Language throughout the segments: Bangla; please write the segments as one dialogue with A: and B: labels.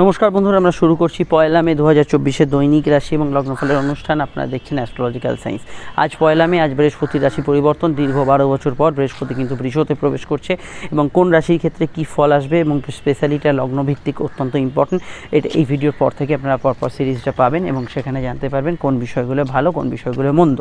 A: নমস্কার বন্ধুরা, আমরা শুরু করছি 1 মে 2024 দৈনিক রাশি এবং লগ্নফলের অনুষ্ঠান। আপনারা দেখছেন অ্যাস্ট্রোলজিক্যাল সায়েন্স। আজ 1 মে, আজ বৃহস্পতির রাশি পরিবর্তন। দীর্ঘ 12 বছর পর বৃহস্পতি কিন্তু বৃষতে প্রবেশ করছে এবং কোন রাশির ক্ষেত্রে কী ফল আসবে এবং স্পেশালিটা লগ্নভিত্তিক অত্যন্ত ইম্পর্টেন্ট। এটা এই ভিডিওর পর থেকে আপনারা পরপর সিরিজটা পাবেন এবং সেখানে জানতে পারবেন কোন বিষয়গুলো ভালো, কোন বিষয়গুলো মন্দ।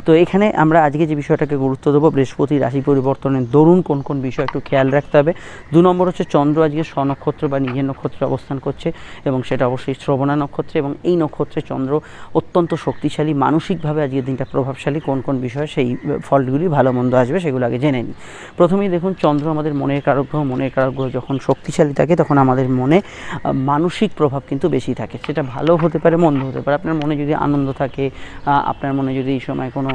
A: তো এখানে আমরা আজকে যে বিষয়টাকে গুরুত্ব দেবো, বৃহস্পতি রাশি পরিবর্তনের দরুন কোন কোন বিষয় একটু খেয়াল রাখতে হবে। 2 নম্বর হচ্ছে চন্দ্র আজকে স্বনক্ষত্র বা নিজের নক্ষত্রে অবস্থান করছে এবং সেটা অবশ্যই শ্রবণা নক্ষত্রে, এবং এই নক্ষত্রে চন্দ্র অত্যন্ত শক্তিশালী, মানসিকভাবে আজকের দিনটা প্রভাবশালী। কোন কোন বিষয়ে সেই ফলগুলি ভালো মন্দ আসবে সেগুলো আগে জেনে নিই। প্রথমেই দেখুন, চন্দ্র আমাদের মনের কারক গ্রহ। মনের কারক গ্রহ যখন শক্তিশালী থাকে তখন আমাদের মনে মানসিক প্রভাব কিন্তু বেশি থাকে। সেটা ভালো হতে পারে, মন্দ হতে পারে। আপনার মনে যদি আনন্দ থাকে, আপনার মনে যদি এই সময় কোনো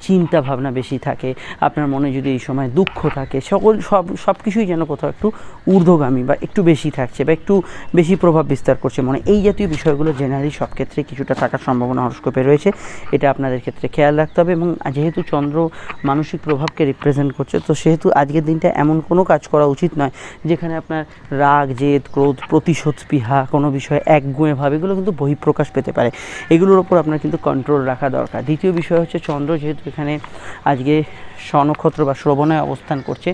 A: চিন্তা ভাবনা বেশি থাকে, আপনার মনে যদি এই সময় দুঃখ থাকে, সব কিছুই যেন কোথাও একটু ঊর্ধ্বগামী বা একটু বেশি থাকছে বা একটু বেশি প্রভাব বিস্তার করছে মনে, এই জাতীয় বিষয়গুলো জেনারেলি সব ক্ষেত্রে কিছুটা থাকার সম্ভাবনা হরস্কোপে রয়েছে। এটা আপনাদের ক্ষেত্রে খেয়াল রাখতে হবে। এবং যেহেতু চন্দ্র মানসিক প্রভাবকে রিপ্রেজেন্ট করছে, তো সেহেতু আজকের দিনটা এমন কোনো কাজ করা উচিত নয় যেখানে আপনার রাগ, জেদ, ক্রোধ, প্রতিশোধ স্পৃহা, কোনো বিষয়ে একগুঁয়ে ভাব, এগুলো কিন্তু বহিঃপ্রকাশ পেতে পারে। এগুলোর ওপর আপনার কিন্তু কন্ট্রোল রাখা দরকার। দ্বিতীয় বিষয় হচ্ছে, চন্দ্র যেহেতু এখানে আজকে স্বনক্ষত্র বা শ্রবণায় অবস্থান করছে,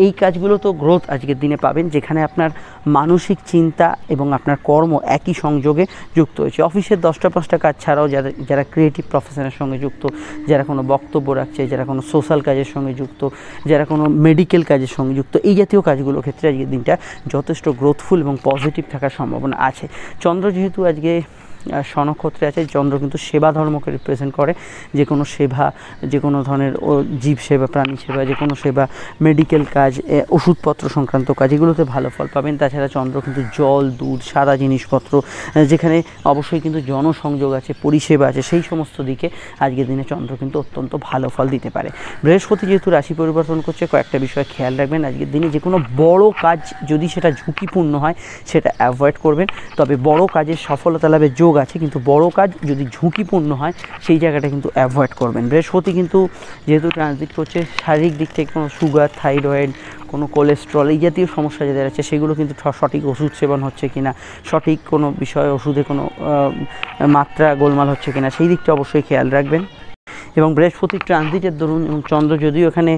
A: এই কাজগুলো তো গ্রোথ আজকের দিনে পাবেন যেখানে আপনার মানসিক চিন্তা এবং আপনার কর্ম একই সংযোগে যুক্ত হয়েছে। অফিসের 10টা 5টা কাজ ছাড়াও যারা ক্রিয়েটিভ প্রফেশনের সঙ্গে যুক্ত, যারা কোনো বক্তব্য রাখছে, যারা কোনো সোশ্যাল কাজের সঙ্গে যুক্ত, যারা কোনো মেডিকেল কাজের সঙ্গে যুক্ত, এই জাতীয় কাজগুলোর ক্ষেত্রে আজকের দিনটা যথেষ্ট গ্রোথফুল এবং পজিটিভ থাকার সম্ভাবনা আছে। চন্দ্র যেহেতু আজকে স্বনক্ষত্রে আছে, চন্দ্র কিন্তু সেবা ধর্মকে রিপ্রেজেন্ট করে। যে কোনো সেবা, যে কোনো ধরনের জীব সেবা, প্রাণী সেবা, যে কোনো সেবা, মেডিকেল কাজ, ওষুধপত্র সংক্রান্ত কাজ, এগুলোতে ভালো ফল পাবেন। তাছাড়া চন্দ্র কিন্তু জল, দুধ, সাদা জিনিসপত্র, যেখানে অবশ্যই কিন্তু জনসংযোগ আছে, পরিষেবা আছে, সেই সমস্ত দিকে আজকের দিনে চন্দ্র কিন্তু অত্যন্ত ভালো ফল দিতে পারে। বৃহস্পতি যেহেতু রাশি পরিবর্তন করছে, কয়েকটা বিষয় খেয়াল রাখবেন। আজকের দিনে যে কোনো বড় কাজ যদি সেটা ঝুঁকিপূর্ণ হয় সেটা অ্যাভয়েড করবেন। তবে বড় কাজের সফলতা লাভের যোগ আছে, কিন্তু বড় কাজ যদি ঝুঁকিপূর্ণ হয় সেই জায়গাটা কিন্তু অ্যাভয়েড করবেন। বৃহস্পতি কিন্তু যেহেতু ট্রানজিট করছে, শারীরিক দিক থেকে কোনো সুগার, থাইরয়েড, কোনো কোলেস্ট্রল, এই জাতীয় সমস্যা যাদের আছে সেগুলো কিন্তু সঠিক ওষুধ সেবন হচ্ছে কিনা, সঠিক কোনো বিষয়ে ওষুধে কোনো মাত্রা গোলমাল হচ্ছে কিনা, সেই দিকটা অবশ্যই খেয়াল রাখবেন। এবং বৃহস্পতির ট্রানজিটের দরুন এবং চন্দ্র যদিও এখানে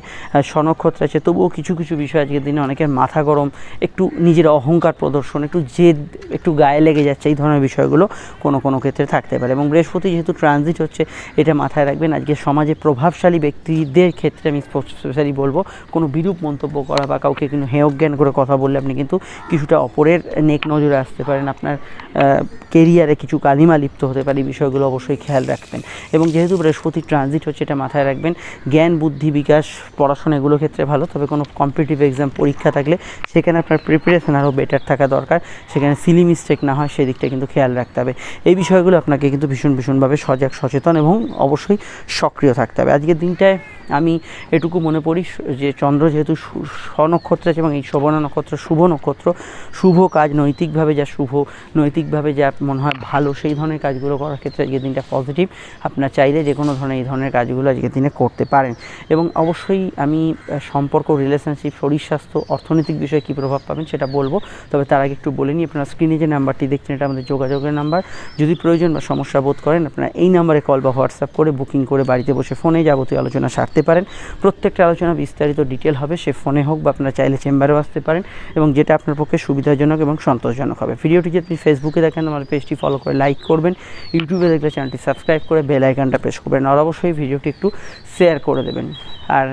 A: স্বনক্ষত্র আছে, তবুও কিছু কিছু বিষয় আজকের দিনে অনেকের মাথা গরম, একটু নিজের অহংকার প্রদর্শন, একটু জেদ, একটু গায়ে লেগে যাচ্ছে, এই ধরনের বিষয়গুলো কোনো কোনো ক্ষেত্রে থাকতে পারে। এবং বৃহস্পতি যেহেতু ট্রানজিট হচ্ছে, এটা মাথায় রাখবেন। আজকে সমাজে প্রভাবশালী ব্যক্তিদের ক্ষেত্রে আমি স্পেশালি বলবো, কোনো বিরূপ মন্তব্য করা বা কাউকে কিন্তু হেয়জ্ঞান করে কথা বললে আপনি কিন্তু কিছুটা অপরের নেক নজরে আসতে পারেন, আপনার কেরিয়ারে কিছু কালিমা লিপ্ত হতে পারে। এই বিষয়গুলো অবশ্যই খেয়াল রাখবেন। এবং যেহেতু বৃহস্পতি ট্রানজিট হচ্ছে, এটা মাথায় রাখবেন। জ্ঞান, বুদ্ধি, বিকাশ, পড়াশোনা, এগুলো ক্ষেত্রে ভালো। তবে কোনো কম্পিটিটিভ এক্সাম, পরীক্ষা থাকলে সেখানে আপনার প্রিপারেশন আরও বেটার থাকা দরকার, সেখানে সিলি মিস্টেক না হয় সেদিকটা কিন্তু খেয়াল রাখতে হবে। এই বিষয়গুলো আপনাকে কিন্তু ভীষণভাবে সজাগ, সচেতন এবং অবশ্যই সক্রিয় থাকতে হবে। আজকের দিনটায় আমি এটুকু মনে করি যে চন্দ্র যেহেতু স্বনক্ষত্র আছে এবং এই শ্রবণা নক্ষত্র শুভ নক্ষত্র, শুভ কাজ, নৈতিকভাবে যা শুভ, নৈতিকভাবে যা মনে হয় ভালো, সেই ধরনের কাজগুলো করার ক্ষেত্রে আজকের দিনটা পজিটিভ। আপনার চাইলে যে কোনো ধরনের এই ধরনের কাজগুলো আজকের দিনে করতে পারেন। এবং অবশ্যই আমি সম্পর্ক, রিলেশনশিপ, শরীর স্বাস্থ্য, অর্থনৈতিক বিষয়ে কী প্রভাব পাবেন সেটা বলবো। তবে তার আগে একটু বলে নিই, আপনারা স্ক্রিনে যে নাম্বারটি দেখছেন এটা আমাদের যোগাযোগের নাম্বার। যদি প্রয়োজন বা সমস্যা বোধ করেন, আপনারা এই নাম্বারে কল বা হোয়াটসঅ্যাপ করে বুকিং করে বাড়িতে বসে ফোনে যাবতীয় আলোচনা সারতে পারেন। প্রত্যেকটা আলোচনা বিস্তারিত ডিটেল হবে, সে ফোনে হোক বা আপনারা চাইলে চেম্বারেও আসতে পারেন, এবং যেটা আপনার পক্ষে সুবিধাজনক এবং সন্তোষজনক হবে। ভিডিওটি যদি আপনি ফেসবুকে দেখেন, আমার পেজটি ফলো করে লাইক করবেন, ইউটিউবে দেখলে চ্যানেলটি সাবস্ক্রাইব করে বেল আইকনটা প্রেস করবেন, আর অবশ্যই ভিডিওটি একটু শেয়ার করে দেবেন, আর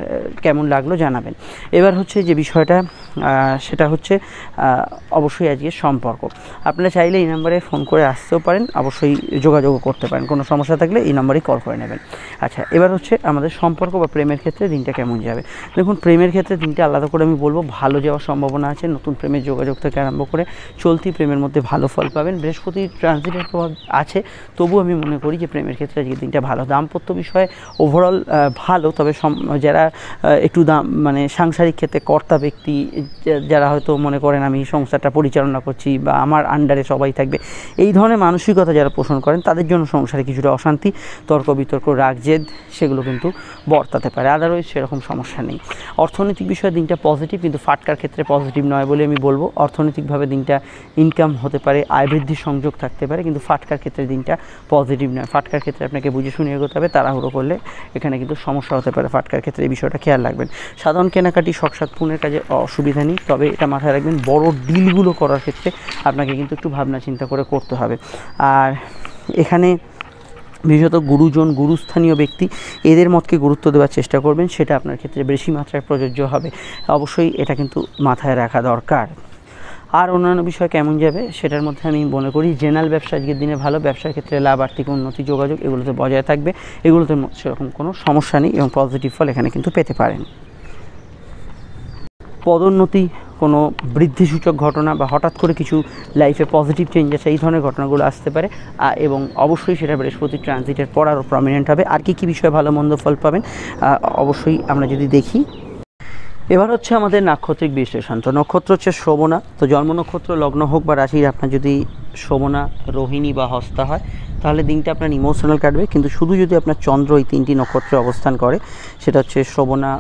A: কেমন লাগলো জানাবেন। এবার হচ্ছে যে বিষয়টা, সেটা হচ্ছে অবশ্যই আজকে সম্পর্ক। আপনারা চাইলে এই নাম্বারে ফোন করে আসতেও পারেন, অবশ্যই যোগাযোগও করতে পারেন। কোনো সমস্যা থাকলে এই নাম্বারেই কল করে নেবেন। আচ্ছা, এবার হচ্ছে আমাদের সম্পর্ক বা প্রেমের ক্ষেত্রে দিনটা কেমন যাবে। দেখুন, প্রেমের ক্ষেত্রে দিনটা আলাদা করে আমি বলবো ভালো যাওয়ার সম্ভাবনা আছে। নতুন প্রেমের যোগাযোগ থেকে আরম্ভ করে চলতি প্রেমের মধ্যে ভালো ফল পাবেন। বৃহস্পতির ট্রানজিটের প্রভাব আছে, তবু আমি মনে করি যে প্রেমের ক্ষেত্রে আজকের দিনটা ভালো। দাম্পত্য বিষয়ে বিষয় ওভারঅল ভালো, তবে যারা একটু দাম মানে সাংসারিক ক্ষেত্রে কর্তা ব্যক্তি, যারা হয়তো মনে করেন আমি সংসারটা পরিচালনা করছি বা আমার আন্ডারে সবাই থাকবে, এই ধরনের মানসিকতা যারা পোষণ করেন তাদের জন্য সংসারে কিছুটা অশান্তি, তর্ক বিতর্ক, রাগ জেদ সেগুলো কিন্তু বর্তাতে পারে। আদারওয়াইজ সেরকম সমস্যা নেই। অর্থনৈতিক বিষয়ে দিনটা পজিটিভ, কিন্তু ফাটকার ক্ষেত্রে পজিটিভ নয় বলে আমি বলবো। অর্থনৈতিকভাবে দিনটা ইনকাম হতে পারে, আয় বৃদ্ধির সংযোগ থাকতে পারে, কিন্তু ফাটকার ক্ষেত্রে দিনটা পজিটিভ নয়। ফাটকার ক্ষেত্রে আপনাকে বুঝে শুনে এগোতে হবে, তাড়াহুড়ো করলে এখানে কিন্তু সমস্যা হতে পারে। ফাটকার ক্ষেত্রে এই বিষয়টা খেয়াল রাখবেন। সাধারণ কেনাকাটি শখসাদ পূর্ণের কাজে অসুবিধা নেই, তবে এটা মাথায় রাখবেন বড় ডিলগুলো করার ক্ষেত্রে আপনাকে কিন্তু একটু ভাবনা চিন্তা করে করতে হবে। আর এখানে বিশেষত গুরুজন, গুরুস্থানীয় ব্যক্তি, এদের মতকে গুরুত্ব দেওয়ার চেষ্টা করবেন, সেটা আপনার ক্ষেত্রে বেশি মাত্রায় প্রযোজ্য হবে। অবশ্যই এটা কিন্তু মাথায় রাখা দরকার। আর অন্যান্য বিষয় কেমন যাবে সেটার মধ্যে আমি মনে করি জেনারেল ব্যবসা আজকের দিনে ভালো। ব্যবসার ক্ষেত্রে লাভ, আর্থিক উন্নতি, যোগাযোগ এগুলোতে বজায় থাকবে, এগুলোতে সেরকম কোনো সমস্যা নেই এবং পজিটিভ ফল এখানে কিন্তু পেতে পারেন। পদোন্নতি, কোনো বৃদ্ধিসূচক ঘটনা বা হঠাৎ করে কিছু লাইফে পজিটিভ চেঞ্জ আছে, এই ধরনের ঘটনাগুলো আসতে পারে এবং অবশ্যই সেটা বৃহস্পতি ট্রানজিটের পর আরও প্রমিনেন্ট হবে। আর কী কী বিষয়ে ভালো মন্দ ফল পাবেন অবশ্যই আমরা যদি দেখি। এবার হচ্ছে আমাদের নাক্ষত্রিক বিশ্লেষণ। তো নক্ষত্র হচ্ছে শোভনা। তো জন্ম নক্ষত্র, লগ্ন হোক বা রাশির আপনার যদি শোভনা, রোহিণী বা হস্তা হয় তাহলে দিনটা আপনার ইমোশনাল কাটবে। কিন্তু শুধু যদি আপনার চন্দ্র এই তিনটি নক্ষত্রে অবস্থান করে, সেটা হচ্ছে শোভনা,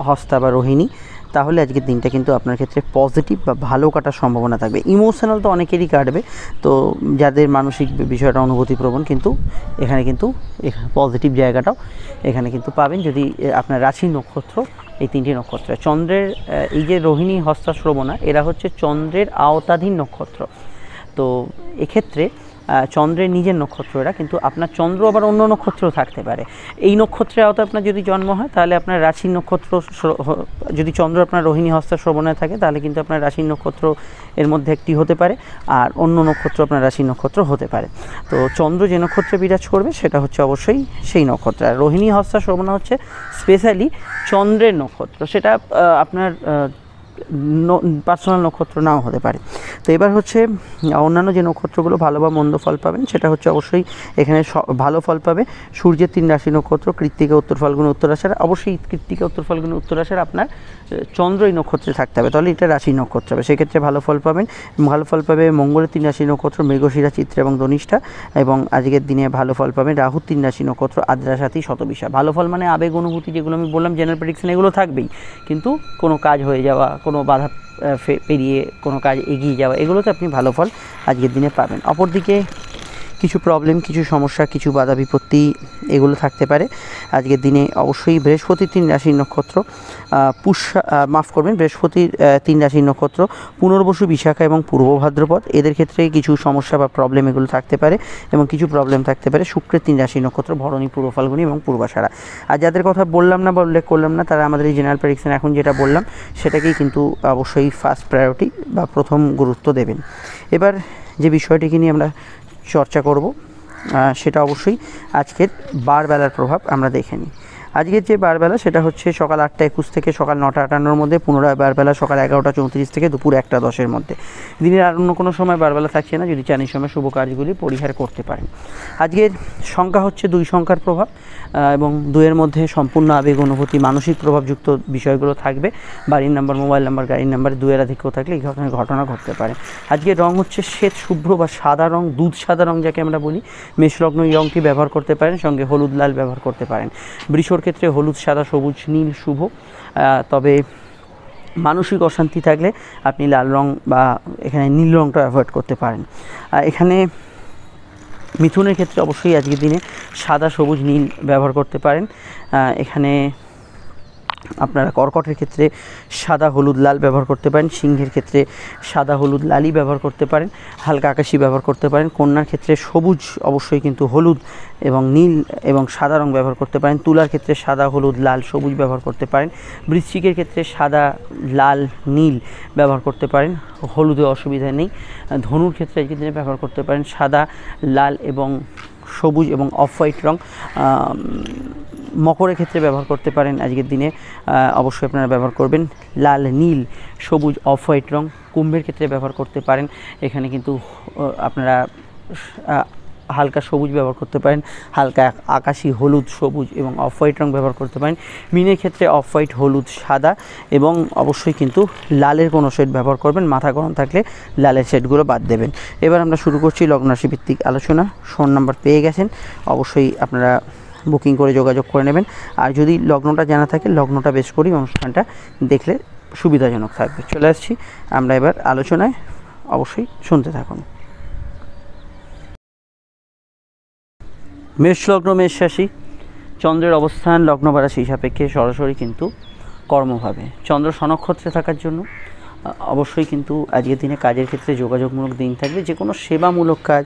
A: হস্তা বা রোহিণী, তাহলে আজকের দিনটা কিন্তু আপনার ক্ষেত্রে পজিটিভ বা ভালো কাটার সম্ভাবনা থাকবে। ইমোশনাল তো অনেকেরই কাটবে, তো যাদের মানসিক বিষয়টা অনুভূতিপ্রবণ, কিন্তু এখানে পজিটিভ জায়গাটাও এখানে কিন্তু পাবেন যদি আপনার রাশি নক্ষত্র এই তিনটি নক্ষত্র। চন্দ্রের এই যে রোহিণী, হস্তা, শ্রবণা, এরা হচ্ছে চন্দ্রের আওতাধীন নক্ষত্র। তো এক্ষেত্রে চন্দ্রের নিজের নক্ষত্র এরা, কিন্তু আপনার চন্দ্র আবার অন্য নক্ষত্রেও থাকতে পারে। এই নক্ষত্রের আওতায় আপনার যদি জন্ম হয় তাহলে আপনার রাশির নক্ষত্র, যদি চন্দ্র আপনার রোহিণী, হস্তা, শ্রবণায় থাকে তাহলে কিন্তু আপনার রাশির নক্ষত্র এর মধ্যে একটি হতে পারে, আর অন্য নক্ষত্র আপনার রাশির নক্ষত্র হতে পারে। তো চন্দ্র যে নক্ষত্রে বিরাজ করবে সেটা হচ্ছে অবশ্যই সেই নক্ষত্র। আর রোহিণী, হস্তা, শ্রবণা হচ্ছে স্পেশালি চন্দ্রের নক্ষত্র, সেটা আপনার পার্সোনাল নক্ষত্র নাও হতে পারে। তো এবার হচ্ছে অন্যান্য যে নক্ষত্রগুলো ভালো বা মন্দ ফল পাবেন, সেটা হচ্ছে অবশ্যই এখানে ভালো ফল পাবে সূর্যের 3 রাশি নক্ষত্র, কৃত্তিকা, উত্তর ফাল্গুনী, উত্তর আষাঢ়। অবশ্যই কৃত্তিকা, উত্তর ফাল্গুনী, উত্তর আষাঢ় আপনার চন্দ্র এই নক্ষত্রে থাকতে হবে, তাহলে এটা রাশি নক্ষত্র হবে, সেক্ষেত্রে ভালো ফল পাবেন। ভালো ফল পাবে মঙ্গলের 3 রাশি নক্ষত্র, মৃগশিরা, চিত্রা এবং ধনিষ্ঠা। এবং আজকের দিনে ভালো ফল পাবেন রাহুর 3 রাশি নক্ষত্র, আদ্রা, সাথী, শতবিশা। ভালো ফল মানে আবেগ, অনুভূতি, যেগুলো আমি বললাম জেনারেল প্রেডিকশন, এগুলো থাকবেই, কিন্তু কোনো কাজ হয়ে যাওয়া, কোনো বাধা পেরিয়ে কোনো কাজ এগিয়ে যাওয়া, এগুলোতে আপনি ভালো ফল আজকের দিনে পাবেন। অপরদিকে কিছু প্রবলেম, কিছু সমস্যা, কিছু বাধা বিপত্তি এগুলো থাকতে পারে আজকের দিনে। অবশ্যই বৃহস্পতির 3 রাশির নক্ষত্র, বৃহস্পতির 3 রাশির নক্ষত্র পুনর্বসু, বিশাখা এবং পূর্ব ভাদ্রপদ, এদের ক্ষেত্রে কিছু সমস্যা বা প্রবলেম এগুলো থাকতে পারে। এবং কিছু প্রবলেম থাকতে পারে শুক্রের 3 রাশির নক্ষত্র, ভরণী, পূর্ব ফাল্গুনী এবং পূর্বাষাঢ়া। আর যাদের কথা বললাম না বা উল্লেখ করলাম না, তারা আমাদের এই জেনারেল প্রেডিকশন এখন যেটা বললাম সেটাকেই কিন্তু অবশ্যই ফার্স্ট প্রায়োরিটি বা প্রথম গুরুত্ব দেবেন। এবার যে বিষয়টিকে নিয়ে আমরা চর্চা করব সেটা অবশ্যই আজকের বারবেলার প্রভাব আমরা দেখে নিই। আজকের যে বারবেলা সেটা হচ্ছে সকাল 8টা 21 থেকে সকাল 9টা 58-র মধ্যে, পুনরায় বারবেলা সকাল 11টা 34 থেকে দুপুর 1টা 10-এর মধ্যে। দিনের আর অন্য কোনো সময় বারবেলা থাকছে না, যদি চান এই সময় শুভ কাজগুলি পরিহার করতে পারেন। আজকের সংখ্যা হচ্ছে 2 সংখ্যার প্রভাব, এবং 2-এর মধ্যে সম্পূর্ণ আবেগ, অনুভূতি, মানসিক প্রভাবযুক্ত বিষয়গুলো থাকবে। বাড়ির নাম্বার, মোবাইল নাম্বার, গাড়ির নাম্বার 2-এর আধিক্য থাকলে এই ধরনের ঘটনা ঘটতে পারে। আজকের রং হচ্ছে শ্বেত শুভ্র বা সাদা রং, দুধ সাদা রং যাকে আমরা বলি। মেষলগ্ন এই রংটি ব্যবহার করতে পারেন, সঙ্গে হলুদ, লাল ব্যবহার করতে পারেন। বৃষর ক্ষেত্রে হলুদ, সাদা, সবুজ, নীল শুভ। তবে মানসিক অশান্তি থাকলে আপনি লাল রং বা এখানে নীল রংটা অ্যাভয়েড করতে পারেন। এখানে মিথুনের ক্ষেত্রে অবশ্যই আজকের দিনে সাদা, সবুজ, নীল ব্যবহার করতে পারেন। এখানে আপনারা কর্কটের ক্ষেত্রে সাদা, হলুদ, লাল ব্যবহার করতে পারেন। সিংহের ক্ষেত্রে সাদা, হলুদ, লালই ব্যবহার করতে পারেন, হালকা আকাশি ব্যবহার করতে পারেন। কন্যার ক্ষেত্রে সবুজ, অবশ্যই কিন্তু হলুদ এবং নীল এবং সাদা রং ব্যবহার করতে পারেন। তুলার ক্ষেত্রে সাদা, হলুদ, লাল, সবুজ ব্যবহার করতে পারেন। বৃশ্চিকের ক্ষেত্রে সাদা, লাল, নীল ব্যবহার করতে পারেন, হলুদে অসুবিধা নেই। ধনুর ক্ষেত্রে আজকের দিনে ব্যবহার করতে পারেন সাদা, লাল এবং সবুজ এবং অফ হোয়াইট রং। মকরের ক্ষেত্রে ব্যবহার করতে পারেন আজকের দিনে, অবশ্যই আপনারা ব্যবহার করবেন লাল, নীল, সবুজ, অফ হোয়াইট রং। কুম্ভের ক্ষেত্রে ব্যবহার করতে পারেন, এখানে কিন্তু আপনারা হালকা সবুজ ব্যবহার করতে পারেন, হালকা আকাশি হলুদ, সবুজ এবং অফ হোয়াইট রং ব্যবহার করতে পারেন। মিনের ক্ষেত্রে অফ হোয়াইট, হলুদ, সাদা এবং অবশ্যই কিন্তু লালের কোনো শেড ব্যবহার করবেন। মাথা গরম থাকলে লালের শেডগুলো বাদ দেবেন। এবার আমরা শুরু করছি লগ্ন রাশি ভিত্তিক আলোচনা। ফোন নাম্বার পেয়ে গেছেন, অবশ্যই আপনারা বুকিং করে যোগাযোগ করে নেবেন। আর যদি লগ্নটা জানা থাকে, লগ্নটা বেশ করেই অনুষ্ঠানটা দেখলে সুবিধাজনক থাকবে। চলে আসছি আমরা এবার আলোচনায়, অবশ্যই শুনতে থাকুন। মেষ লগ্ন, মেষ রাশি। চন্দ্রের অবস্থান লগ্ন বা রাশি সাপেক্ষে সরাসরি কিন্তু কর্মভাবে। চন্দ্র স্বনক্ষত্রে থাকার জন্য অবশ্যই কিন্তু আজকের দিনে কাজের ক্ষেত্রে যোগাযোগমূলক দিন থাকবে। যে কোনো সেবামূলক কাজ,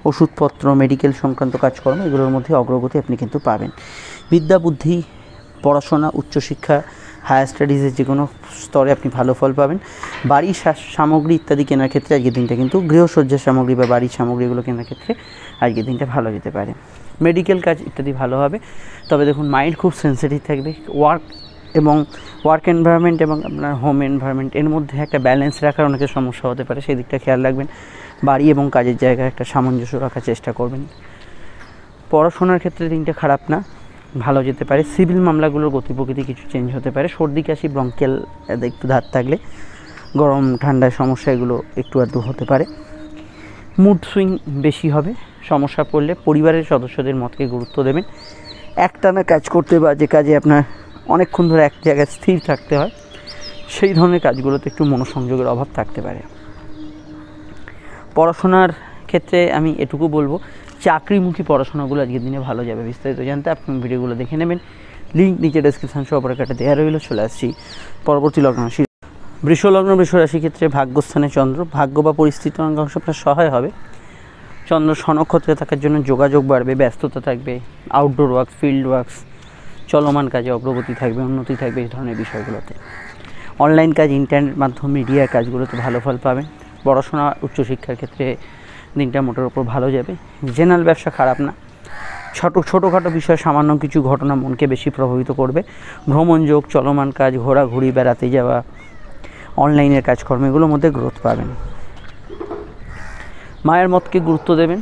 A: ওষুধপত্র, মেডিকেল সংক্রান্ত কাজকর্ম, এগুলোর মধ্যে অগ্রগতি আপনি কিন্তু পাবেন। বিদ্যা বুদ্ধি, পড়াশোনা, উচ্চশিক্ষা, হায়ার স্টাডিজের যে কোনো স্তরে আপনি ভালো ফল পাবেন। বাড়ির সামগ্রী ইত্যাদি কেনার ক্ষেত্রে আজকের দিনটা কিন্তু, গৃহসজ্জার সামগ্রী বা বাড়ির সামগ্রীগুলো কেনার ক্ষেত্রে আজকের দিনটা ভালো যেতে পারে। মেডিকেল কাজ ইত্যাদি ভালো হবে। তবে দেখুন, মাইন্ড খুব সেন্সিটিভ থাকবে। ওয়ার্ক এনভায়রনমেন্ট এবং আপনার হোম এনভায়রনমেন্ট, এর মধ্যে একটা ব্যালেন্স রাখার অনেকের সমস্যা হতে পারে, সেই দিকটা খেয়াল রাখবেন। বাড়ি এবং কাজের জায়গায় একটা সামঞ্জস্য রাখার চেষ্টা করবেন। পড়াশোনার ক্ষেত্রে দিনটা খারাপ না, ভালো যেতে পারে। সিভিল মামলাগুলোর গতি প্রকৃতি কিছু চেঞ্জ হতে পারে। সর্দি কাশি, ব্রঙ্কিয়াল একটু ধার থাকলে, গরম ঠান্ডার সমস্যা এগুলো একটু আধটু হতে পারে। মুড সুইং বেশি হবে। সমস্যা পড়লে পরিবারের সদস্যদের মতকে গুরুত্ব দেবেন। একটানা কাজ করতে বা যে কাজে আপনার অনেকক্ষণ ধরে এক জায়গায় স্থির থাকতে হয়, সেই ধরনের কাজগুলোতে একটু মনোসংযোগের অভাব থাকতে পারে। পড়াশোনার ক্ষেত্রে আমি এটুকু বলবো, চাকরিমুখী পড়াশোনাগুলো আজকের দিনে ভালো যাবে। বিস্তারিত জানতে আপনি ভিডিওগুলো দেখে নেবেন, লিঙ্ক নিচে ডেসক্রিপশন সহকারে কাটে দেওয়া রইল। চলে আসছি পরবর্তী লগ্ন রাশি। বৃষ লগ্ন, বৃষ রাশির ক্ষেত্রে ভাগ্যস্থানে চন্দ্র, ভাগ্য বা পরিস্থিতি অনেকাংশ আপনার সহায় হবে। চন্দ্র স্বনক্ষত্রে থাকার জন্য যোগাযোগ বাড়বে, ব্যস্ততা থাকবে। আউটডোর ওয়ার্কস, ফিল্ড ওয়ার্কস, চলমান কাজে অগ্রগতি থাকবে, উন্নতি থাকবে এই ধরনের বিষয়গুলোতে। অনলাইন কাজ, ইন্টারনেট মাধ্যম, মিডিয়ার কাজগুলোতে ভালো ফল পাবেন। পড়াশোনা, উচ্চশিক্ষার ক্ষেত্রে দিনটা মোটের ওপর ভালো যাবে। জেনারেল ব্যবসা খারাপ না। ছোটোখাটো বিষয়, সামান্য কিছু ঘটনা মনকে বেশি প্রভাবিত করবে। ভ্রমণ যোগ, চলমান কাজ, ঘোরাঘুরি, বেড়াতে যাওয়া, অনলাইনের কাজকর্ম, এগুলোর মধ্যে গ্রোথ পাবেন। মায়ের মতকে গুরুত্ব দেবেন।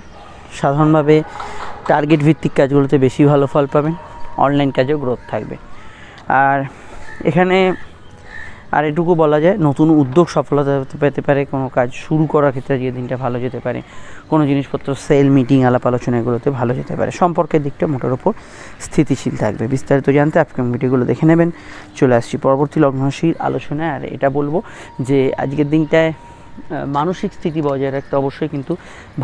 A: সাধারণভাবে টার্গেট ভিত্তিক কাজগুলোতে বেশি ভালো ফল পাবেন। অনলাইন কাজেও গ্রোথ থাকবে। আর এখানে আর এটুকু বলা যায়, নতুন উদ্যোগ সফলতা পেতে পারে। কোনো কাজ শুরু করার ক্ষেত্রে যে দিনটা ভালো যেতে পারে। কোনো জিনিসপত্র সেল, মিটিং, আলাপ আলোচনা এগুলোতে ভালো যেতে পারে। সম্পর্কের দিকটা মোটের ওপর স্থিতিশীল থাকবে। বিস্তারিত জানতে আপনি ভিডিওগুলো দেখে নেবেন। চলে আসছি পরবর্তী লগ্ন রাশির আলোচনায়। আর এটা বলবো যে আজকের দিনটায় মানসিক স্থিতি বজায় রাখতে অবশ্যই কিন্তু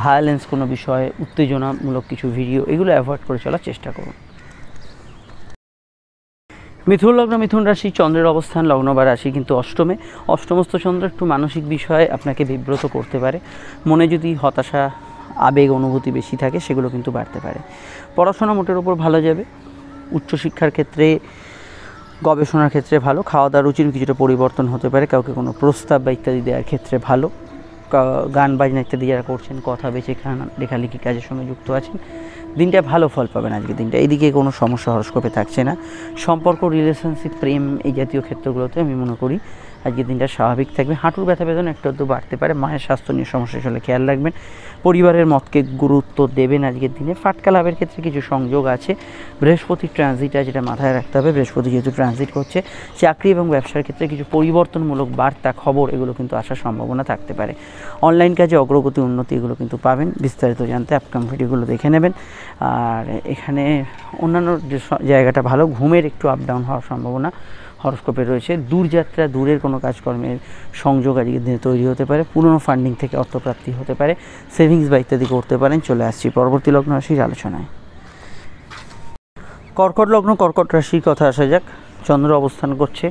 A: ভায়োলেন্স, কোনো বিষয়ে উত্তেজনামূলক কিছু ভিডিও, এগুলো অ্যাভয়েড করে চলার চেষ্টা করুন। মিথুন লগ্ন, মিথুন রাশি। চন্দ্রের অবস্থান লগ্ন বা রাশি কিন্তু অষ্টমে। অষ্টমস্থ চন্দ্র একটু মানসিক বিষয়ে আপনাকে বিব্রত করতে পারে। মনে যদি হতাশা, আবেগ, অনুভূতি বেশি থাকে, সেগুলো কিন্তু বাড়তে পারে। পড়াশোনা মোটের ওপর ভালো যাবে। উচ্চশিক্ষার ক্ষেত্রে, গবেষণার ক্ষেত্রে ভালো। খাওয়া দাওয়ার রুচির কিছুটা পরিবর্তন হতে পারে। কাউকে কোনো প্রস্তাব বা ইত্যাদি দেওয়ার ক্ষেত্রে ভালো। গান বাজনা ইত্যাদি যারা করছেন, কথা বেছে লেখালেখি কাজের সঙ্গে যুক্ত আছেন, দিনটা ভালো ফল পাবেন আজকের দিনটা। এইদিকে কোনো সমস্যা হরস্কোপে থাকছে না। সম্পর্ক, রিলেশনশিপ, প্রেম, এই জাতীয় ক্ষেত্রগুলোতে আমি মনে করি আজকের দিনটা স্বাভাবিক থাকবে। হাঁটুর ব্যথা বেদনা একটু একটু বাড়তে পারে। মায়ের স্বাস্থ্য নিয়ে সমস্যা হলে খেয়াল রাখবেন। পরিবারের মতকে গুরুত্ব দেবেন আজকের দিনে। ফাটকা লাভের ক্ষেত্রে কিছু সংযোগ আছে। বৃহস্পতির ট্রানজিট, যেটা মাথায় রাখতে হবে, বৃহস্পতি যেহেতু ট্রানজিট করছে, চাকরি এবং ব্যবসার ক্ষেত্রে কিছু পরিবর্তনমূলক বার্তা, খবর, এগুলো কিন্তু আসার সম্ভাবনা থাকতে পারে। অনলাইন কাজে অগ্রগতি, উন্নতি, এগুলো কিন্তু পাবেন। বিস্তারিত জানতে আপকামিং ভিডিওগুলো দেখে নেবেন। আর এখানে অন্যান্য যে জায়গাটা ভালো, ঘুমের একটু আপ ডাউন হওয়ার সম্ভাবনা হরস্কোপে রয়েছে। দূরযাত্রা, দূরের কোনো কাজকর্মের সংযোগ আজকের দিনে তৈরি হতে পারে। পুরনো ফান্ডিং থেকে অর্থপ্রাপ্তি হতে পারে। সেভিংস বা ইত্যাদি করতে পারেন। চলে আসছি পরবর্তী লগ্ন রাশির আলোচনায়। কর্কট লগ্ন, কর্কট রাশির কথা আসা যাক। চন্দ্র অবস্থান করছে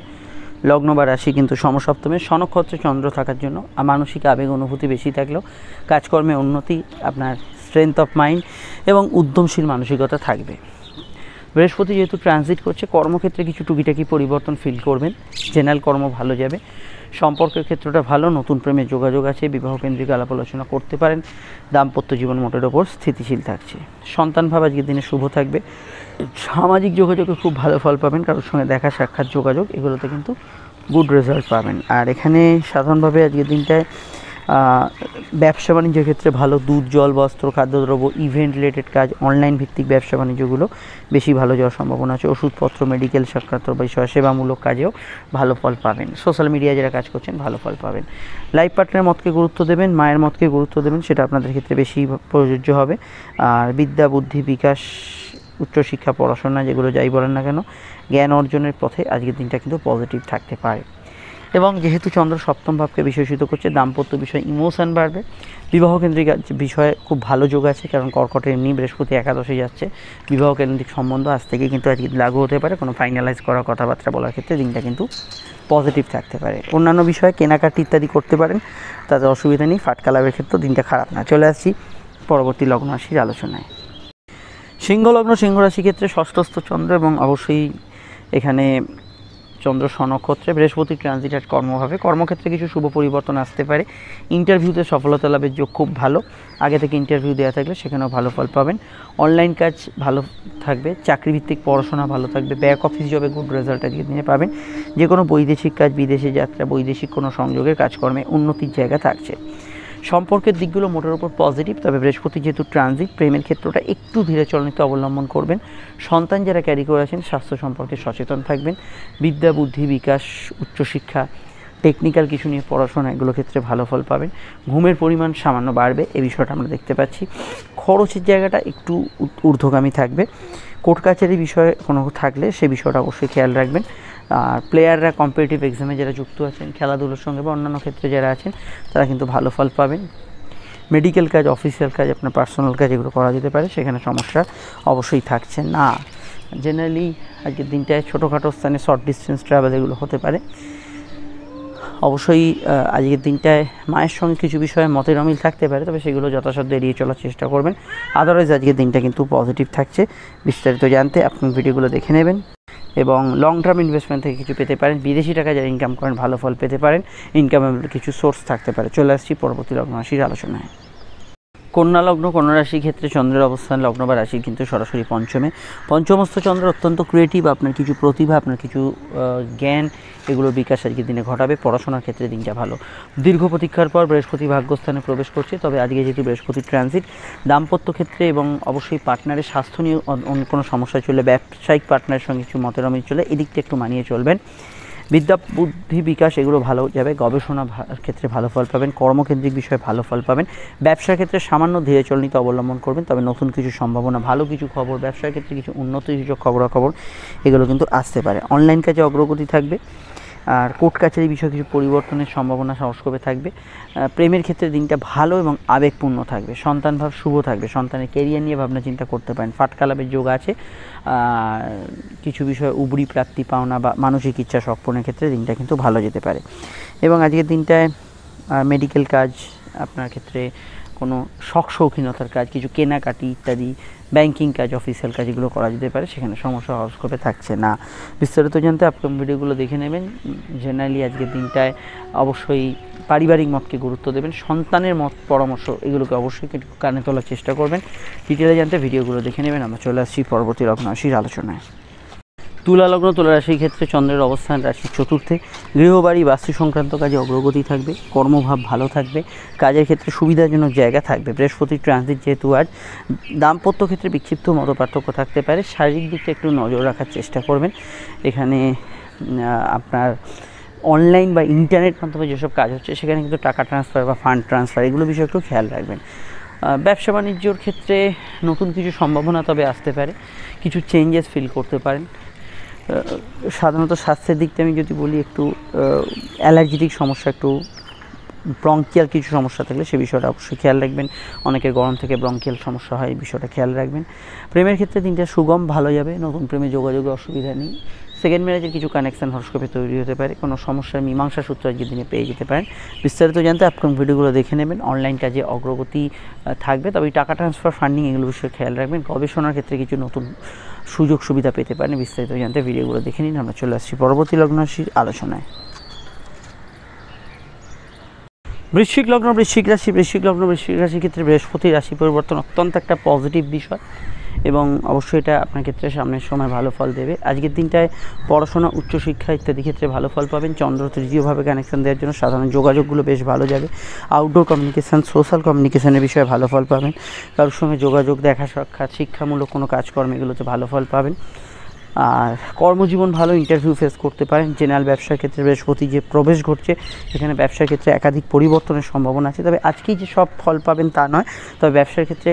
A: লগ্ন বা রাশি কিন্তু সমসপ্তমে। স্বনক্ষত্রে চন্দ্র থাকার জন্য মানসিক আবেগ, অনুভূতি বেশি থাকলেও কাজকর্মে উন্নতি, আপনার স্ট্রেংথ অফ মাইন্ড এবং উদ্যমশীল মানসিকতা থাকবে। বৃহস্পতি যেহেতু ট্রানজিট করছে, কর্মক্ষেত্রে কিছু টুকিটাকি পরিবর্তন ফিল করবেন। জেনারেল কর্ম ভালো যাবে। সম্পর্কের ক্ষেত্রটা ভালো। নতুন প্রেমের যোগাযোগ আছে। বিবাহ কেন্দ্রিক আলাপ আলোচনা করতে পারেন। দাম্পত্য জীবন মোটের ওপর স্থিতিশীল থাকছে। সন্তান ভাব আজকের দিনে শুভ থাকবে। সামাজিক যোগাযোগে খুব ভালো ফল পাবেন। কারোর সঙ্গে দেখা সাক্ষাৎ, যোগাযোগ, এগুলোতে কিন্তু গুড রেজাল্ট পাবেন। আর এখানে সাধারণভাবে আজকের দিনটায় ব্যবসা বাণিজ্যের ক্ষেত্রে ভালো, দুধ, জল, বস্ত্র, খাদ্যদ্রব্য, ইভেন্ট রিলেটেড কাজ, অনলাইন ভিত্তিক ব্যবসা বাণিজ্যগুলো বেশি ভালো যাওয়ার সম্ভাবনা আছে। ওষুধপত্র, মেডিকেল সাক্ষাৎ বিষয়, সেবামূলক কাজেও ভালো ফল পাবেন। সোশ্যাল মিডিয়ায় যারা কাজ করছেন ভালো ফল পাবেন। লাইফ পার্টনারের মতকে গুরুত্ব দেবেন, মায়ের মতকে গুরুত্ব দেবেন, সেটা আপনাদের ক্ষেত্রে বেশি প্রযোজ্য হবে। আর বিদ্যা, বুদ্ধি, বিকাশ, উচ্চশিক্ষা, পড়াশোনা যেগুলো যাই বলেন না কেন, জ্ঞান অর্জনের পথে আজকের দিনটা কিন্তু পজিটিভ থাকতে পারে। এবং যেহেতু চন্দ্র সপ্তম ভাবকে বিশেষিত করছে, দাম্পত্য বিষয়ে ইমোশন বাড়বে। বিবাহ কেন্দ্রিক বিষয়ে খুব ভালো যোগ আছে, কারণ কর্কটে এমনি বৃহস্পতি একাদশে যাচ্ছে। বিবাহ কেন্দ্রিক সম্বন্ধ আজ থেকেই কিন্তু আজকে লাগু হতে পারে। কোনো ফাইনালাইজ করা কথাবার্তা বলার ক্ষেত্রে দিনটা কিন্তু পজিটিভ থাকতে পারে। অন্যান্য বিষয়ে কেনাকাটি ইত্যাদি করতে পারেন, তাতে অসুবিধা নেই। ফাটকা লাভের ক্ষেত্রেও দিনটা খারাপ না। চলে আসছি পরবর্তী লগ্ন রাশির আলোচনায়। সিংহ লগ্ন, সিংহ রাশি ক্ষেত্রে ষষ্ঠস্থ চন্দ্র, এবং অবশ্যই এখানে চন্দ্র নক্ষত্রে বৃহস্পতি ট্রানজিট আর কর্মভাবে, কর্মক্ষেত্রে কিছু শুভ পরিবর্তন আসতে পারে। ইন্টারভিউতে সফলতা লাভের যোগ খুব ভালো, আগে থেকে ইন্টারভিউ দেওয়া থাকলে সেখানেও ভালো ফল পাবেন। অনলাইন কাজ ভালো থাকবে, চাকরিভিত্তিক পড়াশোনা ভালো থাকবে, ব্যাক অফিস জবে গুড রেজাল্ট আজকের দিনে পাবেন। যে কোনো বৈদেশিক কাজ, বিদেশে যাত্রা, বৈদেশিক কোনো সংযোগের কাজকর্মে উন্নতির জায়গা থাকছে। সম্পর্কের দিকগুলো মোটের উপর পজিটিভ, তবে বৃহস্পতি যেহেতু ট্রানজিট, প্রেমের ক্ষেত্রটা একটু ধীরে চলনীতি অবলম্বন করবেন। সন্তান যারা ক্যারি করে আছেন স্বাস্থ্য সম্পর্কে সচেতন থাকবেন। বিদ্যা, বুদ্ধি, বিকাশ, উচ্চশিক্ষা, টেকনিক্যাল কিছু নিয়ে পড়াশোনা, এগুলো ক্ষেত্রে ভালো ফল পাবেন। ঘুমের পরিমাণ সামান্য বাড়বে, এই বিষয়টা আমরা দেখতে পাচ্ছি। খরচের জায়গাটা একটু ঊর্ধ্বগামী থাকবে। কোর্ট কাছারি বিষয়ে কোনো থাকলে সে বিষয়টা অবশ্যই খেয়াল রাখবেন। আর প্লেয়াররা কম্পিটিটিভ এক্সামে যারা যুক্ত আছেন, খেলাধুলোর সঙ্গে বা অন্যান্য ক্ষেত্রে যারা আছেন, তারা কিন্তু ভালো ফল পাবেন। মেডিকেল কাজ, অফিসিয়াল কাজ, আপনার পার্সোনাল কাজ, এগুলো করা যেতে পারে, সেখানে সমস্যা অবশ্যই থাকছে না। জেনারেলি আজকের দিনটায় ছোটোখাটো স্থানে শর্ট ডিস্টেন্স ট্রাভেল এগুলো হতে পারে। অবশ্যই আজকের দিনটায় মায়ের সঙ্গে কিছু বিষয়ে মতের অমিল থাকতে পারে, তবে সেগুলো যথাসাধ্য এড়িয়ে চলার চেষ্টা করবেন। আদারওয়াইজ আজকের দিনটা কিন্তু পজিটিভ থাকছে। বিস্তারিত জানতে আপনি ভিডিওগুলো দেখে নেবেন, এবং লং টার্ম ইনভেস্টমেন্ট থেকে কিছু পেতে পারেন। বিদেশি টাকা যারা ইনকাম করেন ভালো ফল পেতে পারেন, ইনকামের কিছু সোর্স থাকতে পারে। চলে আসছি পরবর্তী লগ্ন রাশির আলোচনায়। কন্যা লগ্ন, কন্যা রাশির ক্ষেত্রে চন্দ্রের অবস্থান লগ্ন বা রাশির কিন্তু সরাসরি পঞ্চমে। পঞ্চমস্থ চন্দ্র অত্যন্ত ক্রিয়েটিভ, আপনার কিছু প্রতিভা, আপনার কিছু জ্ঞান, এগুলোর বিকাশ আজকের দিনে ঘটাবে। পড়াশোনার ক্ষেত্রে দিনটা ভালো। দীর্ঘ প্রতীক্ষার পর বৃহস্পতি ভাগ্যস্থানে প্রবেশ করছে, তবে আজকে যেহেতু বৃহস্পতি ট্রানজিট, দাম্পত্য ক্ষেত্রে এবং অবশ্যই পার্টনারের স্বাস্থ্য নিয়ে অন্য কোনো সমস্যা চলে, ব্যবসায়িক পার্টনারের সঙ্গে কিছু মতের অমিল চলে, এদিকটা একটু মানিয়ে চলবেন। বিদ্যা, বুদ্ধি, বিকাশ এগুলো ভালো যাবে। গবেষণা ক্ষেত্রে ভালো ফল পাবেন। কর্মকেন্দ্রিক বিষয়ে ভালো ফল পাবেন। ব্যবসার ক্ষেত্রে সামান্য ধীরে চলনীতি অবলম্বন করবেন, তবে নতুন কিছু সম্ভাবনা, ভালো কিছু খবর, ব্যবসার ক্ষেত্রে কিছু উন্নতিসূচক খবরাখবর এগুলো কিন্তু আসতে পারে। অনলাইন কাজে অগ্রগতি থাকবে। আর কোর্ট কাছারি বিষয়ে কিছু পরিবর্তনের সম্ভাবনা সাহসকবে থাকবে। প্রেমের ক্ষেত্রে দিনটা ভালো এবং আবেগপূর্ণ থাকবে। সন্তান ভাব শুভ থাকবে, সন্তানের কেরিয়ার নিয়ে ভাবনা চিন্তা করতে পারেন। ফাটকা লাভের যোগ আছে। কিছু বিষয়ে উবরি প্রাপ্তি পাওনা বা মানসিক ইচ্ছা সম্পূর্ণের ক্ষেত্রে দিনটা কিন্তু ভালো যেতে পারে। এবং আজকের দিনটায় মেডিকেল কাজ, আপনার ক্ষেত্রে কোনো শখ শৌখিনতার কাজ, কিছু কেনাকাটি ইত্যাদি, ব্যাংকিং কাজ, অফিসিয়াল কাজ এগুলো করা যেতে পারে, সেখানে সমস্যা হস্তক্ষেপে থাকছে না। বিস্তারিত জানতে আপকামিং ভিডিওগুলো দেখে নেবেন। জেনারেলি আজকের দিনটায় অবশ্যই পারিবারিক মতকে গুরুত্ব দেবেন। সন্তানের মত, পরামর্শ এগুলোকে অবশ্যই কানে তোলার চেষ্টা করবেন। ডিটেলে জানতে ভিডিওগুলো দেখে নেবেন। আমরা চলে আসছি পরবর্তী লগ্ন রাশির আলোচনায়। তুলা লগ্ন, তুলা রাশির ক্ষেত্রে চন্দ্রের অবস্থান রাশির চতুর্থে। গৃহবাড়ি, বাস্তু সংক্রান্ত কাজে অগ্রগতি থাকবে। কর্মভাব ভালো থাকবে। কাজের ক্ষেত্রে সুবিধাজনক জায়গা থাকবে। বৃহস্পতি ট্রানজিট যেহেতু আজ, দাম্পত্য ক্ষেত্রে বিক্ষিপ্ত মতপার্থক্য থাকতে পারে। শারীরিক দিকটা একটু নজর রাখার চেষ্টা করবেন। এখানে আপনার অনলাইন বা ইন্টারনেট মাধ্যমে যেসব কাজ হচ্ছে, সেখানে কিন্তু টাকা ট্রান্সফার বা ফান্ড ট্রান্সফার এগুলো বিষয়ে একটু খেয়াল রাখবেন। ব্যবসা বাণিজ্যর ক্ষেত্রে নতুন কিছু সম্ভাবনা তবে আসতে পারে, কিছু চেঞ্জেস ফিল করতে পারেন। সাধারণত স্বাস্থ্যের দিকটা আমি যদি বলি, একটু অ্যালার্জিটিক সমস্যা, একটু ব্রঙ্কিয়াল কিছু সমস্যা থাকলে সে বিষয়টা অবশ্যই খেয়াল রাখবেন। অনেকের গরম থেকে ব্রঙ্কিয়াল সমস্যা হয়, এই বিষয়টা খেয়াল রাখবেন। প্রেমের ক্ষেত্রে দিনটা সুগম, ভালো যাবে। নতুন প্রেমে যোগাযোগে অসুবিধা নেই। সেকেন্ড ম্যারেজের কিছু কানেকশান হরস্কোপে তৈরি হতে পারে। কোনো সমস্যার মীমাংসা সূত্র আজকের দিনে পেয়ে যেতে পারেন। বিস্তারিত জানতে আপকামিং ভিডিওগুলো দেখে নেবেন। অনলাইন কাজে অগ্রগতি থাকবে, তবে টাকা ট্রান্সফার, ফান্ডিং এগুলো বিষয়ে খেয়াল রাখবেন। গবেষণার ক্ষেত্রে কিছু নতুন সুযোগ সুবিধা পেতে পারেন। বিস্তারিত জানতে ভিডিওগুলো দেখে নিন। আমরা চলে আসছি পরবর্তী লগ্ন রাশির আলোচনায়। বৃশ্চিক লগ্ন বৃশ্চিক রাশির ক্ষেত্রে বৃহস্পতি রাশি পরিবর্তন অত্যন্ত একটা পজিটিভ বিষয় এবং অবশ্যই এটা আপনার ক্ষেত্রে সামনের সময় ভালো ফল দেবে। আজকের দিনটায় পড়াশোনা, উচ্চশিক্ষা ইত্যাদি ক্ষেত্রে ভালো ফল পাবেন। চন্দ্র তৃতীয়ভাবে কানেকশন দেওয়ার জন্য সাধারণ যোগাযোগগুলো বেশ ভালো যাবে। আউটডোর কমিউনিকেশান, সোশ্যাল কমিউনিকেশানের বিষয়ে ভালো ফল পাবেন। কারোর সঙ্গে যোগাযোগ, দেখা সাক্ষাৎ, শিক্ষামূলক কোনো কাজকর্ম, এগুলোতে ভালো ফল পাবেন। আর কর্মজীবন ভালো, ইন্টারভিউ ফেস করতে পারেন। জেনারেল ব্যবসার ক্ষেত্রে বৃহস্পতি যে প্রবেশ ঘটছে, এখানে ব্যবসার ক্ষেত্রে একাধিক পরিবর্তনের সম্ভাবনা আছে। তবে আজকেই যে সব ফল পাবেন তা নয়, তবে ব্যবসার ক্ষেত্রে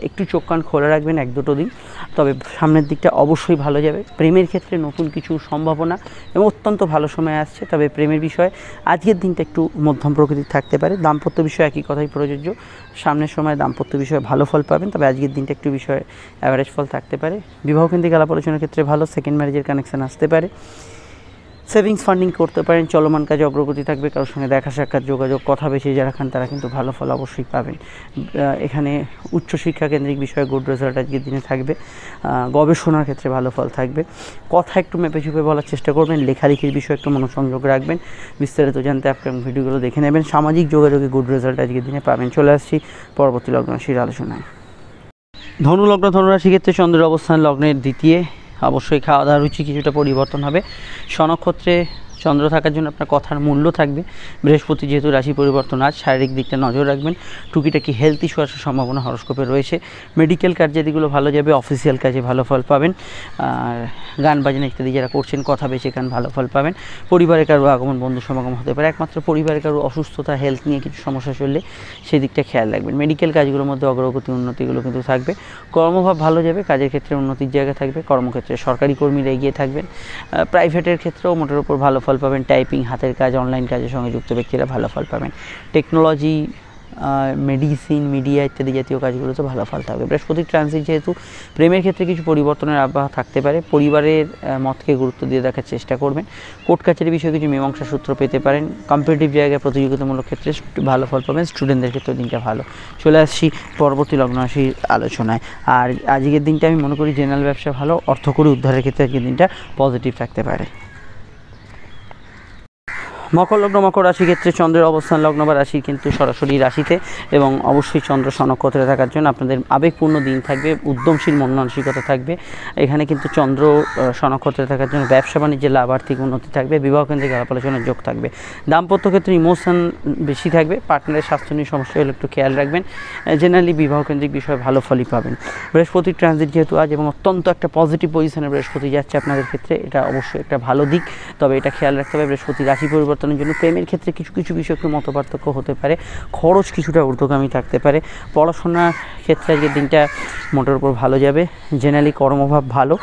A: একটু চোখ কান খোলা রাখবেন 1-2 দিন, তবে সামনের দিকটা অবশ্যই ভালো যাবে। প্রেমের ক্ষেত্রে নতুন কিছু সম্ভাবনা এবং অত্যন্ত ভালো সময় আসছে, তবে প্রেমের বিষয়ে আজকের দিনটা একটু মধ্যম প্রকৃতির থাকতে পারে। দাম্পত্য বিষয়ে একই কথাই প্রযোজ্য, সামনের সময় দাম্পত্য বিষয়ে ভালো ফল পাবেন, তবে আজকের দিনটা একটু বিষয়ে অ্যাভারেজ ফল থাকতে পারে। বিবাহকেন্দ্রিক আলাপ আলোচনার ক্ষেত্রে ভালো, সেকেন্ড ম্যারেজের কানেকশান আসতে পারে। সেভিংস ফান্ডিং করতে পারেন, চলমান কাজে অগ্রগতি থাকবে। কারোর সঙ্গে দেখা সাক্ষাৎ, যোগাযোগ, কথা বেশি যারা খান তারা কিন্তু ভালো ফল অবশ্যই পাবেন। এখানে উচ্চশিক্ষা কেন্দ্রিক বিষয়ে গুড রেজাল্ট আজকের দিনে থাকবে। গবেষণার ক্ষেত্রে ভালো ফল থাকবে। কথা একটু মেপে চুপে বলার চেষ্টা করবেন। লেখালেখির বিষয়ে একটু মনোসংযোগ রাখবেন। বিস্তারিত জানতে আপনার ভিডিওগুলো দেখে নেবেন। সামাজিক যোগাযোগে গুড রেজাল্ট আজকের দিনে পাবেন। চলে আসছি পরবর্তী লগ্ন রাশির আলোচনায়। ধনু লগ্ন, ধনুরাশি ক্ষেত্রে চন্দ্রের অবস্থান লগ্নের দ্বিতীয়। অবশ্যই খাওয়া দাওয়ার রুচি কিছুটা পরিবর্তন হবে। স্বনক্ষত্রে চন্দ্র থাকার জন্য আপনার কথার মূল্য থাকবে। বৃহস্পতি যেহেতু রাশি পরিবর্তন, আজ শারীরিক দিকটা নজর রাখবেন। টুকিটাকি হেলথ ইস্যু আসার সম্ভাবনা হরস্কোপে রয়েছে। মেডিকেল কার্যাদিগুলো ভালো যাবে। অফিসিয়াল কাজে ভালো ফল পাবেন। আর গান বাজনা ইত্যাদি যারা করছেন, কথা বেঁচে গান, ভালো ফল পাবেন। পরিবারে কারো আগমন, বন্ধু সমাগম হতে পারে। একমাত্র পরিবারে কারো অসুস্থতা, হেলথ নিয়ে কিছু সমস্যা চললে সেই দিকটা খেয়াল রাখবেন। মেডিকেল কাজগুলোর মধ্যে অগ্রগতি, উন্নতিগুলো কিন্তু থাকবে। কর্মভাব ভালো যাবে, কাজের ক্ষেত্রে উন্নতির জায়গা থাকবে। কর্মক্ষেত্রে সরকারি কর্মীরা এগিয়ে থাকবেন। প্রাইভেটের ক্ষেত্রেও মোটের উপর ভালো ফল পাবেন। টাইপিং, হাতের কাজ, অনলাইন কাজের সঙ্গে যুক্ত ব্যক্তিরা ভালো ফল পাবেন। টেকনোলজি, মেডিসিন, মিডিয়া ইত্যাদি জাতীয় কাজগুলোতে ভালো ফল থাকবে। বৃহস্পতির ট্রানজিট যেহেতু, প্রেমের ক্ষেত্রে কিছু পরিবর্তনের আবহাওয়া থাকতে পারে। পরিবারের মতকে গুরুত্ব দিয়ে দেখার চেষ্টা করবেন। কোর্ট কাছারি বিষয়ে কিছু মীমাংসা সূত্র পেতে পারেন। কম্পিটিটিভ জায়গায়, প্রতিযোগিতামূলক ক্ষেত্রে ভালো ফল পাবেন। স্টুডেন্টদের ক্ষেত্রে দিনটা ভালো। চলে আসছি পরবর্তী লগ্ন রাশির আলোচনায়। আর আজকের দিনটা আমি মনে করি জেনারেল ব্যবসা ভালো, অর্থকরী উদ্ধারের ক্ষেত্রে আজকের দিনটা পজিটিভ থাকতে পারে। মকর লগ্ন, মকর রাশি ক্ষেত্রে চন্দ্রের অবস্থান লগ্ন বা রাশির কিন্তু সরাসরি রাশিতে, এবং অবশ্যই চন্দ্র স্বনক্ষত্রে থাকার জন্য আপনাদের আবেগপূর্ণ দিন থাকবে। উদ্যমশীল মন মানসিকতা থাকবে। এখানে কিন্তু চন্দ্র স্বনক্ষত্রে থাকার জন্য ব্যবসা বাণিজ্যে লাভ, আর্থিক উন্নতি থাকবে। বিবাহকেন্দ্রিক আলাপ আলোচনার যোগ থাকবে। দাম্পত্য ক্ষেত্রে ইমোশন বেশি থাকবে। পার্টনারের স্বাস্থ্য নিয়ে সমস্যা হলে একটু খেয়াল রাখবেন। জেনারেলি বিবাহকেন্দ্রিক বিষয়ে ভালো ফলই পাবেন। বৃহস্পতির ট্রানজিট যেহেতু আজ, এবং অত্যন্ত একটা পজিটিভ পজিশনে বৃহস্পতি যাচ্ছে আপনাদের ক্ষেত্রে, এটা অবশ্যই একটা ভালো দিক। তবে এটা খেয়াল রাখতে হবে, বৃহস্পতি রাশি পরিবর্তনের জন্য প্রেমের ক্ষেত্রে কিছু কিছু বিষয় একটু মতপার্থক্য হতে পারে। খরচ কিছুটা ঊর্ধ্বগামী থাকতে পারে। পড়াশোনার ক্ষেত্রে আজকের দিনটা মোটের উপর ভালো যাবে। জেনারেলি কর্মভাব ভালো।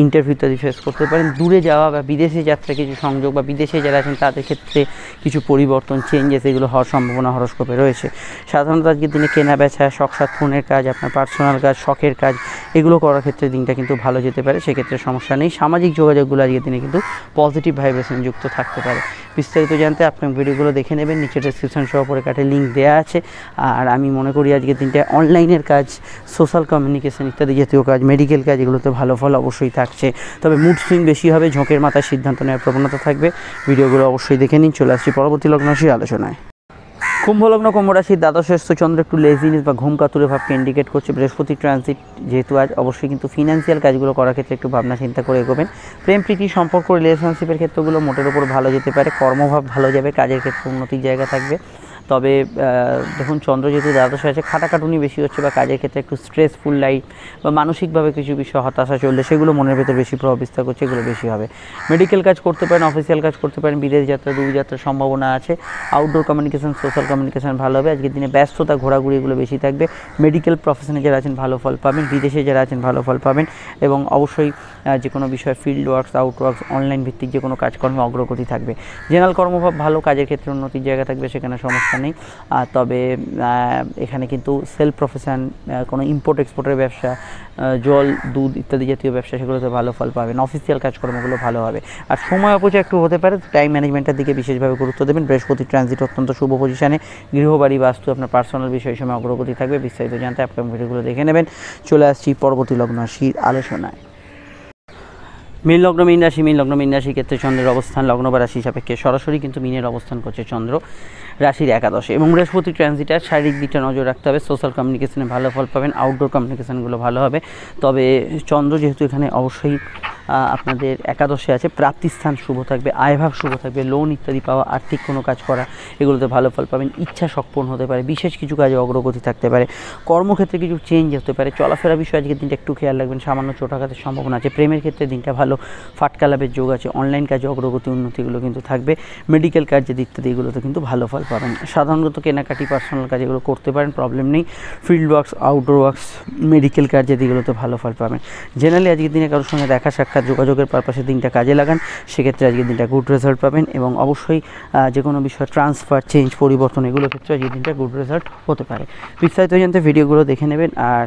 A: ইন্টারভিউ ইত্যাদি ফেস করতে পারেন। দূরে যাওয়া বা বিদেশে যাত্রা কিছু সংযোগ, বা বিদেশে যারা আছেন তাদের ক্ষেত্রে কিছু পরিবর্তন, চেঞ্জেস, এগুলো হওয়ার সম্ভাবনা হরস্কোপে রয়েছে। সাধারণত আজকের দিনে কেনা বেচা, শখ সাধনের কাজ, আপনার পার্সোনাল কাজ, শখের কাজ, এগুলো করার ক্ষেত্রে দিনটা কিন্তু ভালো যেতে পারে। সেক্ষেত্রে সমস্যা নেই। সামাজিক যোগাযোগগুলো আজকের দিনে কিন্তু পজিটিভ ভাইব্রেশন যুক্ত থাকতে পারে। বিস্তারিত জানতে আপনার ভিডিওগুলো দেখে নেবেন। নিচে ডেসক্রিপশন সহ পরে কাটে লিঙ্ক দেওয়া আছে। আর আমি মনে করি আজকের দিনটা অনলাইনের কাজ, সোশ্যাল কমিউনিকেশন ইত্যাদি জাতীয় কাজ, মেডিকেল কাজ, এগুলোতে ভালো ফল অবশ্যই থাকছে। তবে মুড সুইং বেশি হবে, ঝোঁকের মাথায় সিদ্ধান্ত নেওয়ার প্রবণতা থাকবে। ভিডিওগুলো অবশ্যই দেখে নিন। চলে আসছি পরবর্তী লগ্ন রাশির আলোচনায়। কুম্ভ লগ্ন, কুম্ভ রাশির দ্বাদশস্থ চন্দ্র একটু লেজিনেস বা ঘুম কাতুরে ভাবকে ইন্ডিকেট করছে। বৃহস্পতি ট্রানজিট যেহেতু আজ, অবশ্যই কিন্তু ফিনান্সিয়াল কাজগুলো করার ক্ষেত্রে একটু ভাবনা চিন্তা করে এগোবেন। প্রেম, প্রীতি, সম্পর্ক, রিলেশনশিপের ক্ষেত্রগুলো মোটের উপর ভালো যেতে পারে। কর্মভাব ভালো যাবে। কাজের ক্ষেত্রে উন্নতির জায়গা থাকবে। তবে দেখুন, চন্দ্র যেহেতু দ্বাদশে আছে, খাটাখাটুনি বেশি হচ্ছে, বা কাজের ক্ষেত্রে একটু স্ট্রেসফুল লাইফ, বা মানসিকভাবে কিছু বিষয় হতাশা চললে সেগুলো মনের ভেতর বেশি প্রভাব বিস্তার করছে, এগুলো বেশি হবে। মেডিকেল কাজ করতে পারেন, অফিসিয়াল কাজ করতে পারেন। বিদেশ যাত্রা, দূর যাত্রার সম্ভাবনা আছে। আউটডোর কমিউনিকেশন, সোশ্যাল কমিউনিকেশন ভালো হবে। আজকের দিনে ব্যস্ততা, ঘোরাঘুরি, এগুলো বেশি থাকবে। মেডিকেল প্রফেশনে যারা আছেন ভালো ফল পাবেন। বিদেশে যারা আছেন ভালো ফল পাবেন। এবং অবশ্যই যে কোনো বিষয়ে field works, out works, online ভিত্তিক যে কোনো কাজকর্মে অগ্রগতি থাকবে। জেনারেল কর্মভাব ভালো, কাজের ক্ষেত্রে উন্নতির জায়গা থাকবে, সেখানে সমস্যা নেই। তবে এখানে কিন্তু সেলফ প্রফেশন, কোনো ইম্পোর্ট এক্সপোর্টের ব্যবসা, জল, দুধ ইত্যাদি জাতীয় ব্যবসা, সেগুলোতে ভালো ফল পাবেন। অফিসিয়াল কাজকর্মগুলো ভালো হবে। আর সময় অপচয় একটু হতে পারে। টাইম ম্যানেজমেন্টের দিকে বিশেষভাবে গুরুত্ব দেবেন। বৃহস্পতি ট্রানজিট অত্যন্ত শুভ পজিশনে। গৃহবাড়ি, বাস্তু, আপনার পার্সোনাল বিষয় সময় অগ্রগতি থাকবে। বিস্তারিত জানতে আপনার ভিডিওগুলো দেখে নেবেন। চলে আসছি পরবর্তী লগ্ন রাশির আলোচনায়। মীন লগ্ন, মীন রাশি। মীন লগ্ন, মীন রাশির ক্ষেত্রে চন্দ্রের অবস্থান লগ্ন বা রাশি সাপেক্ষে সরাসরি কিন্তু মীনের অবস্থান করছে চন্দ্র। রাশির একাদশে। এবং বৃহস্পতি ট্রানজিটার শারীরিক দিকটা নজর রাখতে হবে, সোশ্যাল কমিউনিকেশনে ভালো ফল পাবেন, আউটডোর কমিউনিকেশানগুলো ভালো হবে। তবে চন্দ্র যেহেতু এখানে অবশ্যই আপনাদের একাদশে আছে, প্রাপ্তিস্থান শুভ থাকবে, আয়ভাব শুভ থাকবে, লোন ইত্যাদি পাওয়া, আর্থিক কোনো কাজ করা, এগুলোতে ভালো ফল পাবেন। ইচ্ছা সম্পূর্ণ হতে পারে, বিশেষ কিছু কাজে অগ্রগতি থাকতে পারে, কর্মক্ষেত্রে কিছু চেঞ্জ হতে পারে, চলাফেরা বিষয়ে আজকের দিনটা একটু খেয়াল রাখবেন, সামান্য চোটাঘাতের সম্ভাবনা আছে। প্রেমের ক্ষেত্রে দিনটা ভালো, ফাটকা লাভের যোগ আছে, অনলাইন কাজে অগ্রগতি উন্নতিগুলো কিন্তু থাকবে, মেডিকেল কার্যের ইত্যাদি এগুলোতে কিন্তু ভালো ফল পাবেন। সাধারণত কেনাকাটি, পার্সোনাল কাজ এগুলো করতে পারেন, প্রবলেম নেই। Field works, outdoor works, medical কার্যের দিকগুলোতে ভালো ফল পাবেন। জেনারেলি আজকের দিনে কারোর সঙ্গে দেখা সাক্ষাৎ, যোগাযোগের পারপাসে দিনটা কাজে লাগান, সেক্ষেত্রে আজকের দিনটা গুড রেজাল্ট পাবেন। এবং অবশ্যই যে কোনো বিষয় ট্রান্সফার, চেঞ্জ, পরিবর্তন এগুলোর ক্ষেত্রে আজকের দিনটা গুড রেজাল্ট হতে পারে। বিস্তারিত জানতে ভিডিওগুলো দেখে নেবেন। আর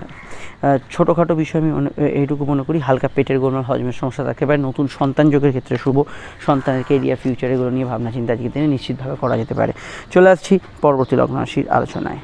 A: ছোটোখাটো বিষয় আমি এইটুকু মনে করি, হালকা পেটের গোলমাল, হজমের সমস্যা থাকতে পারে। নতুন সন্তান যোগের ক্ষেত্রে শুভ, সন্তানের কেরিয়ার, ফিউচার এগুলো নিয়ে ভাবনা চিন্তা আজকের দিনে নিশ্চিতভাবে করা যেতে পারে। চলে আসছি পরবর্তী লগ্ন রাশির আলোচনায়।